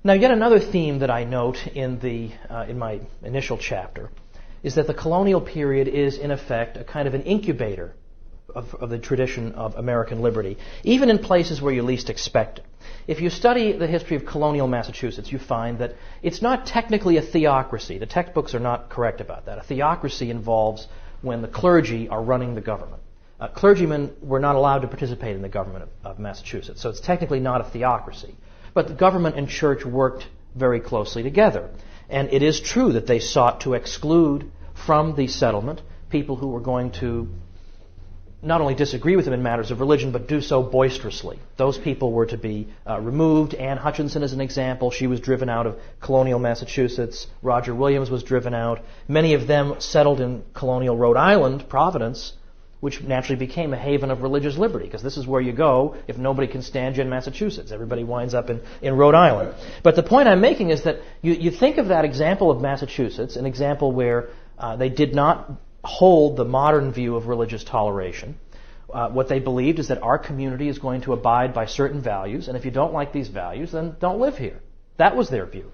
Now, yet another theme that I note in my initial chapter is that the colonial period is, in effect, a kind of an incubator of the tradition of American liberty, even in places where you least expect it. If you study the history of colonial Massachusetts, you find that it's not technically a theocracy. The textbooks are not correct about that. A theocracy involves when the clergy are running the government. Clergymen were not allowed to participate in the government of Massachusetts, so it's technically not a theocracy. But the government and church worked very closely together. And it is true that they sought to exclude from the settlement people who were going to not only disagree with them in matters of religion, but do so boisterously. Those people were to be removed. Anne Hutchinson is an example. She was driven out of colonial Massachusetts. Roger Williams was driven out. Many of them settled in colonial Rhode Island, Providence, which naturally became a haven of religious liberty, because this is where you go if nobody can stand you in Massachusetts. Everybody winds up in Rhode Island. But the point I'm making is that you think of that example of Massachusetts, an example where they did not hold the modern view of religious toleration. What they believed is that our community is going to abide by certain values, and if you don't like these values, then don't live here. That was their view.